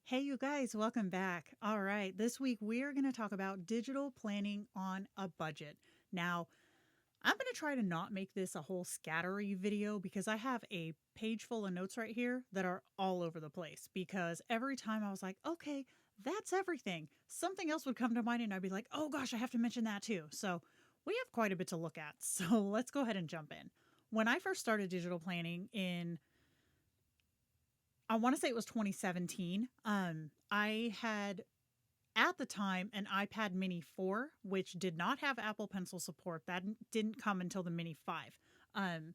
Hey, you guys, welcome back. All right, this week we are going to talk about digital planning on a budget. Now, I'm going to try to not make this a whole scattery video because I have a page full of notes right here that are all over the place. Because every time I was like, okay, that's everything, something else would come to mind and I'd be like, oh gosh, I have to mention that too. So we have quite a bit to look at. So let's go ahead and jump in. When I first started digital planning in I want to say it was 2017. I had at the time an iPad Mini 4, which did not have Apple Pencil support. That didn't come until the Mini 5. Um,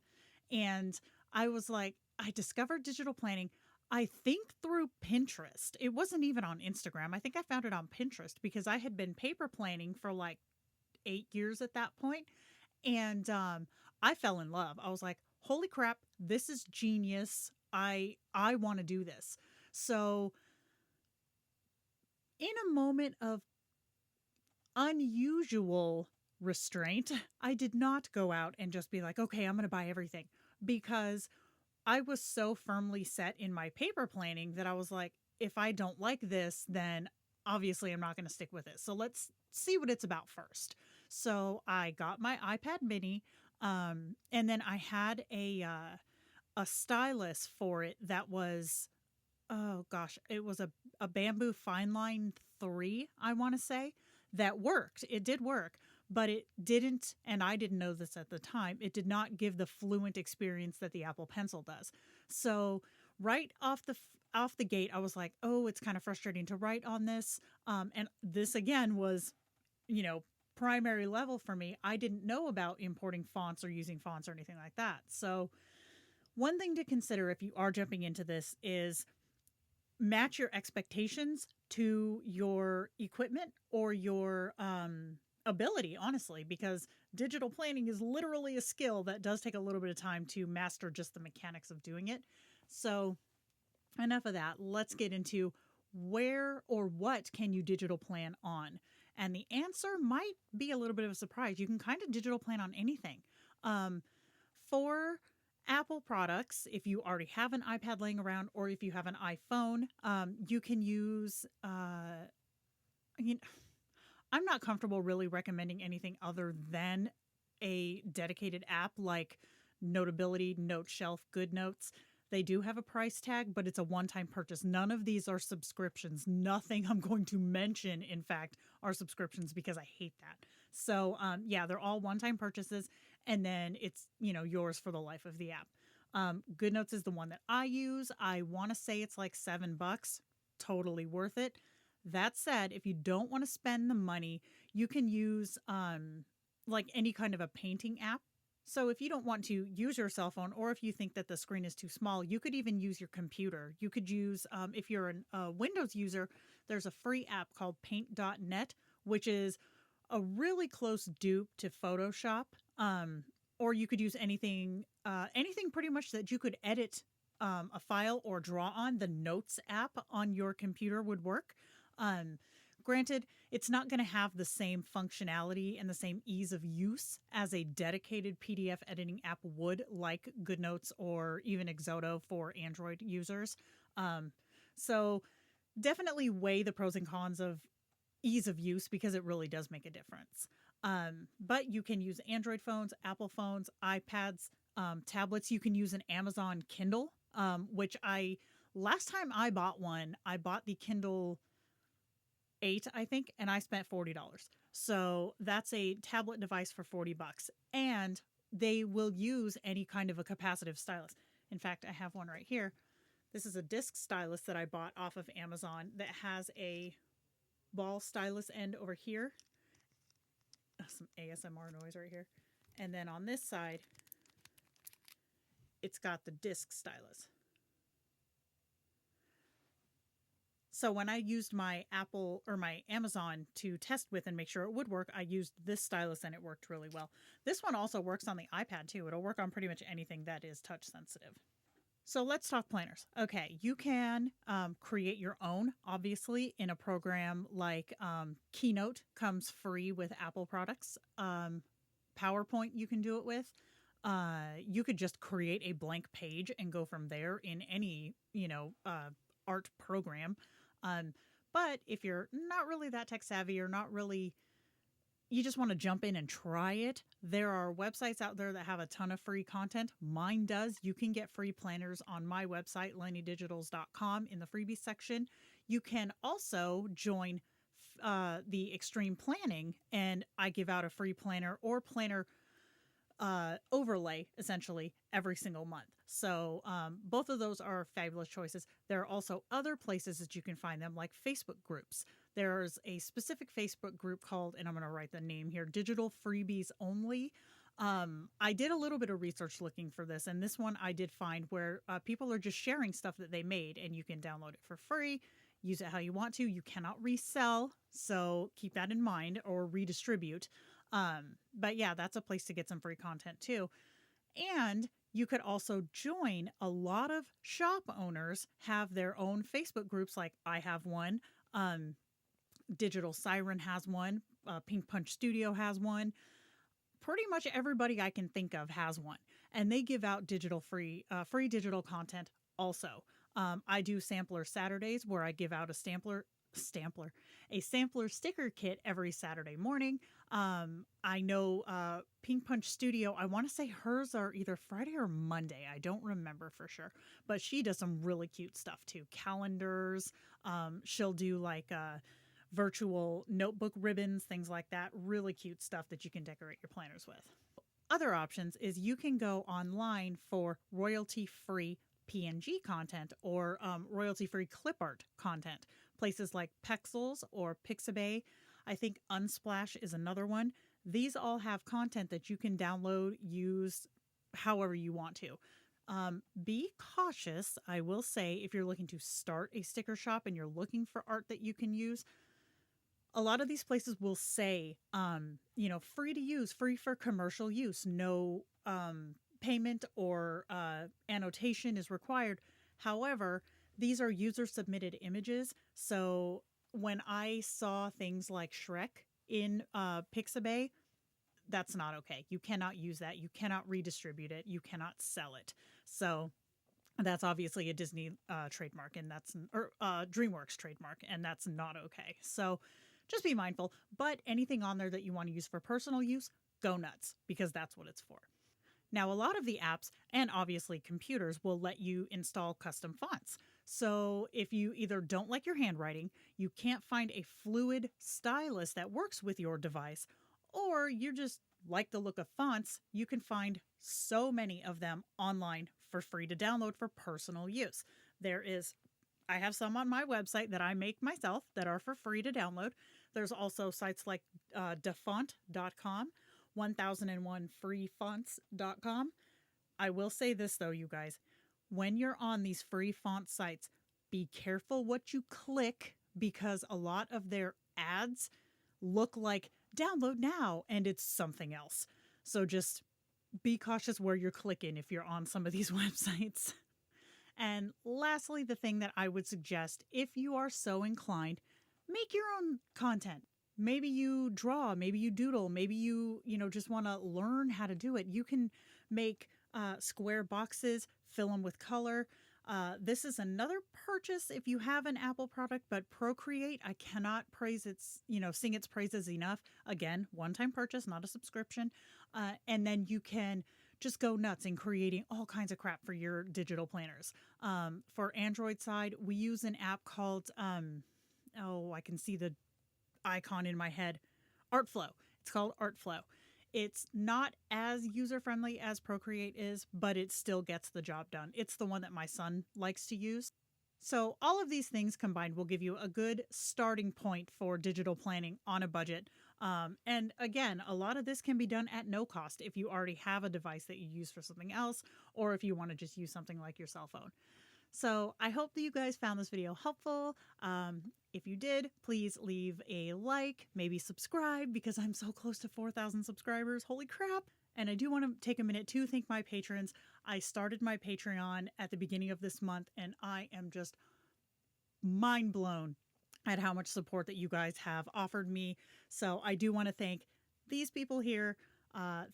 and I was like, I discovered digital planning, I think through Pinterest. It wasn't even on Instagram. I think I found it on Pinterest because I had been paper planning for like 8 years at that point. And I fell in love. I was like, holy crap, this is genius. I want to do this. So in a moment of unusual restraint, I did not go out and just be like, okay, I'm going to buy everything, because I was so firmly set in my paper planning that I was like, if I don't like this, then obviously I'm not going to stick with it. So let's see what it's about first. So I got my iPad Mini, and then I had a stylus for it that was, oh gosh, it was a bamboo fine line 3, I want to say, that worked. It did work, but it didn't, and I didn't know this at the time, it did not give the fluent experience that the Apple Pencil does. So right off the gate, I was like, oh, it's kind of frustrating to write on this. And this again was, you know, primary level for me. I didn't know about importing fonts or using fonts or anything like that. So one thing to consider if you are jumping into this is match your expectations to your equipment or your ability, honestly, because digital planning is literally a skill that does take a little bit of time to master just the mechanics of doing it. So, enough of that. Let's get into where or what can you digital plan on? And the answer might be a little bit of a surprise. You can kind of digital plan on anything. Um, for Apple products, if you already have an iPad laying around or if you have an iPhone, you can use. You know, I'm not comfortable really recommending anything other than a dedicated app like Notability, Note Shelf, Goodnotes. They do have a price tag, but it's a one time purchase. None of these are subscriptions. Nothing I'm going to mention, in fact, are subscriptions because I hate that. So, yeah, they're all one time purchases, and then it's, yours for the life of the app. Goodnotes is the one that I use. I want to say it's like $7. Totally worth it. That said, if you don't want to spend the money, you can use like any kind of a painting app. So if you don't want to use your cell phone, or if you think that the screen is too small, you could even use your computer. You could use, if you're a Windows user, there's a free app called paint.net, which is a really close dupe to Photoshop. Or you could use anything pretty much that you could edit a file or draw on. The Notes app on your computer would work. Um, Granted, it's not going to have the same functionality and the same ease of use as a dedicated PDF editing app would, like Goodnotes or even Exodo for Android users. So definitely weigh the pros and cons of ease of use because it really does make a difference. But you can use Android phones, Apple phones, iPads, tablets. You can use an Amazon Kindle, which last time I bought one, I bought the Kindle 8, I think, and I spent $40. So that's a tablet device for $40. And they will use any kind of a capacitive stylus. In fact, I have one right here. This is a disc stylus that I bought off of Amazon that has a ball stylus end over here. Some ASMR noise right here. And then on this side, it's got the disc stylus. So when I used my Apple or my Amazon to test with and make sure it would work, I used this stylus and it worked really well. This one also works on the iPad too. It'll work on pretty much anything that is touch sensitive. So let's talk planners. Okay, you can create your own, obviously, in a program like Keynote comes free with Apple products. PowerPoint you can do it with. You could just create a blank page and go from there in any, art program. But if you're not really that tech savvy or not really, you just want to jump in and try it, there are websites out there that have a ton of free content. Mine does. You can get free planners on my website, lennydigitals.com, in the freebies section. You can also join the Extreme Planning, and I give out a free planner or planner overlay essentially every single month. So both of those are fabulous choices. There are also other places that you can find them, like Facebook groups. There's a specific Facebook group called, and I'm going to write the name here, Digital Freebies Only. I did a little bit of research looking for this, and this one I did find where people are just sharing stuff that they made, and you can download it for free, use it how you want to. You cannot resell, so keep that in mind, or redistribute. But yeah, that's a place to get some free content too. And you could also join. A lot of shop owners have their own Facebook groups, like I have one. Digital Siren has one. Pink Punch Studio has one. Pretty much everybody I can think of has one, and they give out free digital content also. I do Sampler Saturdays, where I give out a sampler sticker kit every Saturday morning. I know Pink Punch Studio, I want to say hers are either Friday or Monday. I don't remember for sure, but she does some really cute stuff too. Calendars. She'll do like virtual notebook ribbons, things like that. Really cute stuff that you can decorate your planners with. Other options is you can go online for royalty-free PNG content or royalty-free clip art content. Places like Pexels or Pixabay. I think Unsplash is another one. These all have content that you can download, use however you want to. Be cautious, I will say, if you're looking to start a sticker shop and you're looking for art that you can use. A lot of these places will say, free to use, free for commercial use, no payment or annotation is required. However, these are user-submitted images, so when I saw things like Shrek in Pixabay, that's not okay. You cannot use that. You cannot redistribute it. You cannot sell it. So that's obviously a Disney trademark, and DreamWorks trademark, and that's not okay. So just be mindful. But anything on there that you want to use for personal use, go nuts, because that's what it's for. Now, a lot of the apps, and obviously computers, will let you install custom fonts. So if you either don't like your handwriting, you can't find a fluid stylus that works with your device, or you just like the look of fonts, you can find so many of them online for free to download for personal use. I have some on my website that I make myself that are for free to download. There's also sites like dafont.com, 1001freefonts.com. I will say this though, you guys, when you're on these free font sites, be careful what you click, because a lot of their ads look like download now and it's something else. So just be cautious where you're clicking if you're on some of these websites. And lastly, the thing that I would suggest, if you are so inclined, make your own content. Maybe you draw, maybe you doodle, maybe you just want to learn how to do it. You can make square boxes, fill them with color. This is another purchase if you have an Apple product, but Procreate, I cannot sing its praises enough. Again, one-time purchase, not a subscription. And then you can just go nuts in creating all kinds of crap for your digital planners. For Android side, we use an app called, I can see the icon in my head, Artflow. It's called Artflow. It's not as user-friendly as Procreate is, but it still gets the job done. It's the one that my son likes to use. So all of these things combined will give you a good starting point for digital planning on a budget. And again, a lot of this can be done at no cost if you already have a device that you use for something else, or if you want to just use something like your cell phone. So I hope that you guys found this video helpful. If you did, please leave a like, maybe subscribe, because I'm so close to 4,000 subscribers. Holy crap. And I do want to take a minute to thank my patrons. I started my Patreon at the beginning of this month, and I am just mind blown at how much support that you guys have offered me. So I do want to thank these people here.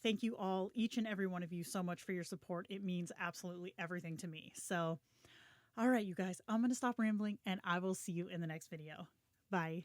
Thank you all, each and every one of you, so much for your support. It means absolutely everything to me. So All right, you guys, I'm going to stop rambling and I will see you in the next video. Bye.